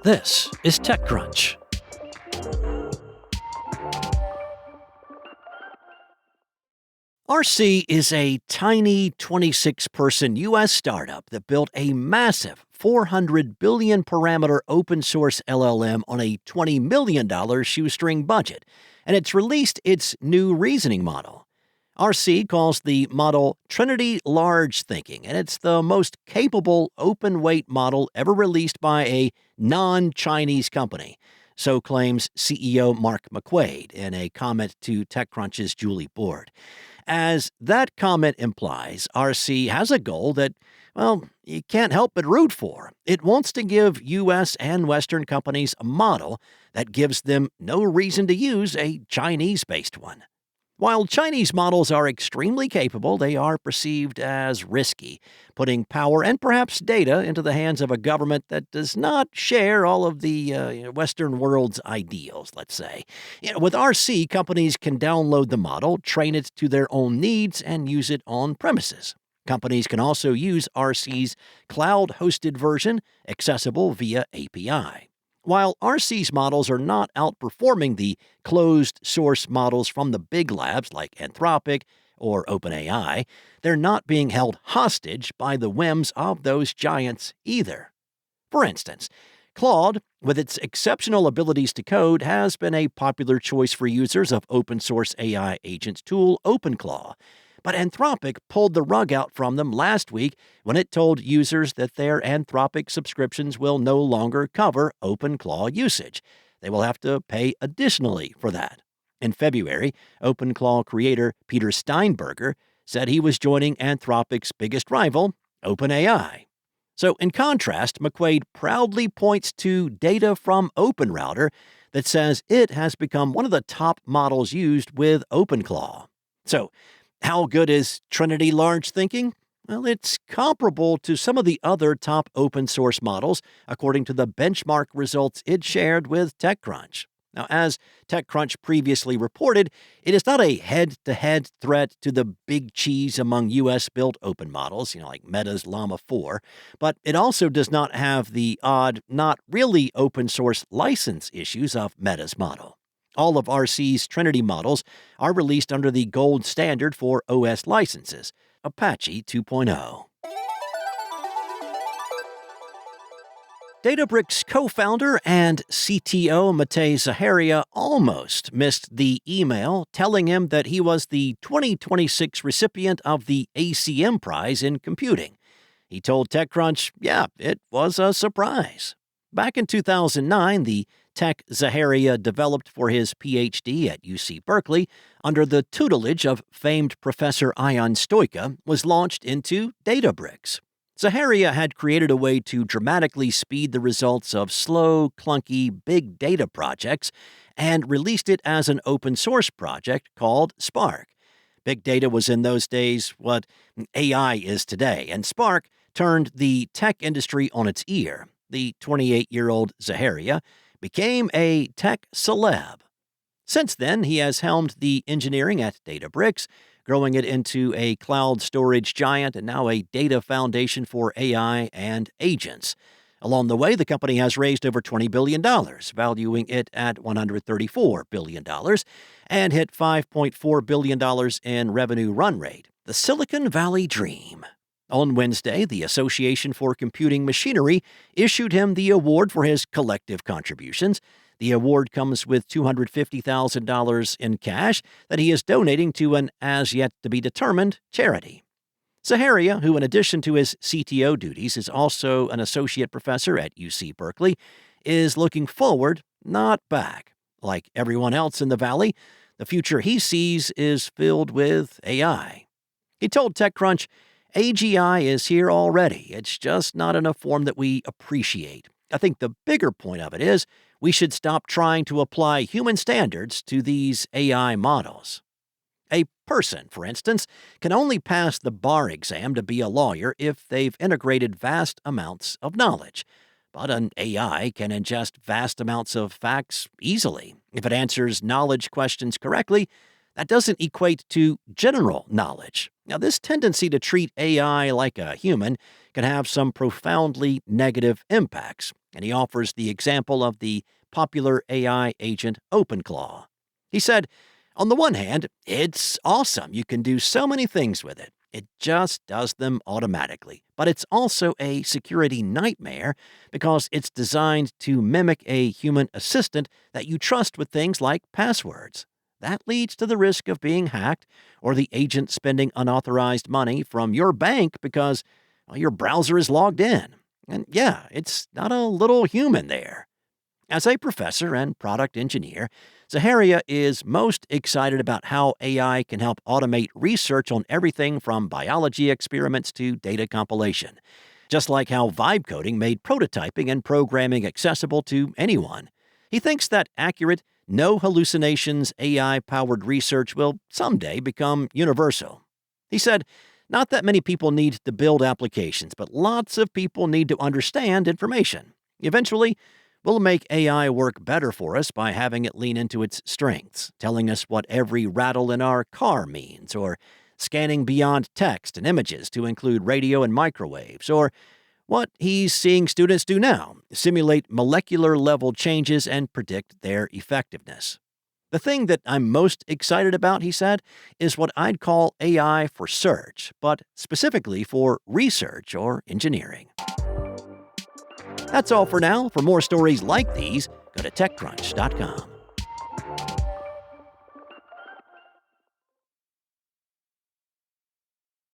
This is TechCrunch. Arcee is a tiny 26-person U.S. startup that built a massive 400 billion parameter open-source LLM on a $20 million shoestring budget, and it's released its new reasoning model. Arcee calls the model Trinity Large Thinking, and it's the most capable open-weight model ever released by a non-Chinese company. So claims CEO Mark McQuaid in a comment to TechCrunch's Julie Bort. As that comment implies, Arcee has a goal that, well, you can't help but root for. It wants to give U.S. and Western companies a model that gives them no reason to use a Chinese-based one. While Chinese models are extremely capable, they are perceived as risky, putting power and perhaps data into the hands of a government that does not share all of the Western world's ideals, let's say. With Arcee, companies can download the model, train it to their own needs, and use it on premises. Companies can also use Arcee's cloud-hosted version, accessible via API. While Arcee's models are not outperforming the closed-source models from the big labs like Anthropic or OpenAI, they're not being held hostage by the whims of those giants either. For instance, Claude, with its exceptional abilities to code, has been a popular choice for users of open-source AI agent tool OpenClaw. But Anthropic pulled the rug out from them last week when it told users that their Anthropic subscriptions will no longer cover OpenClaw usage. They will have to pay additionally for that. In February, OpenClaw creator Peter Steinberger said he was joining Anthropic's biggest rival, OpenAI. So, in contrast, McQuaid proudly points to data from OpenRouter that says it has become one of the top models used with OpenClaw. So, how good is Trinity Large Thinking? Well, it's comparable to some of the other top open-source models, according to the benchmark results it shared with TechCrunch. Now, as TechCrunch previously reported, it is not a head-to-head threat to the big cheese among U.S.-built open models, like Meta's Llama 4, but it also does not have the odd, not really open-source license issues of Meta's model. All of Arcee's Trinity models are released under the gold standard for OS licenses, Apache 2.0. Databricks co-founder and CTO Matei Zaharia almost missed the email telling him that he was the 2026 recipient of the ACM Prize in Computing. He told TechCrunch, it was a surprise. Back in 2009, the tech Zaharia developed for his PhD at UC Berkeley under the tutelage of famed Professor Ion Stoica was launched into Databricks. Zaharia had created a way to dramatically speed the results of slow, clunky, big data projects and released it as an open-source project called Spark. Big data was in those days what AI is today, and Spark turned the tech industry on its ear. The 28-year-old Zaharia became a tech celeb. Since then, he has helmed the engineering at Databricks, growing it into a cloud storage giant and now a data foundation for AI and agents. Along the way, the company has raised over $20 billion, valuing it at $134 billion, and hit $5.4 billion in revenue run rate. The Silicon Valley Dream. On Wednesday, the Association for Computing Machinery issued him the award for his collective contributions. The award comes with $250,000 in cash that he is donating to an as-yet-to-be-determined charity. Zaharia, who in addition to his CTO duties is also an associate professor at UC Berkeley, is looking forward, not back. Like everyone else in the Valley, the future he sees is filled with AI. He told TechCrunch, AGI is here already. It's just not in a form that we appreciate. I think the bigger point of it is we should stop trying to apply human standards to these AI models. A person, for instance, can only pass the bar exam to be a lawyer if they've integrated vast amounts of knowledge. But an AI can ingest vast amounts of facts easily. If it answers knowledge questions correctly, that doesn't equate to general knowledge. Now, this tendency to treat AI like a human can have some profoundly negative impacts, and he offers the example of the popular AI agent OpenClaw. He said, on the one hand, it's awesome. You can do so many things with it. It just does them automatically. But it's also a security nightmare because it's designed to mimic a human assistant that you trust with things like passwords. That leads to the risk of being hacked or the agent spending unauthorized money from your bank because your browser is logged in. And yeah, it's not a little human there. As a professor and product engineer, Zaharia is most excited about how AI can help automate research on everything from biology experiments to data compilation, just like how vibe coding made prototyping and programming accessible to anyone. He thinks that accurate, no hallucinations AI-powered research will someday become universal. He said, not that many people need to build applications, but lots of people need to understand information. Eventually, we'll make AI work better for us by having it lean into its strengths, telling us what every rattle in our car means, or scanning beyond text and images to include radio and microwaves, or what he's seeing students do now, simulate molecular-level changes and predict their effectiveness. The thing that I'm most excited about, he said, is what I'd call AI for search, but specifically for research or engineering. That's all for now. For more stories like these, go to TechCrunch.com.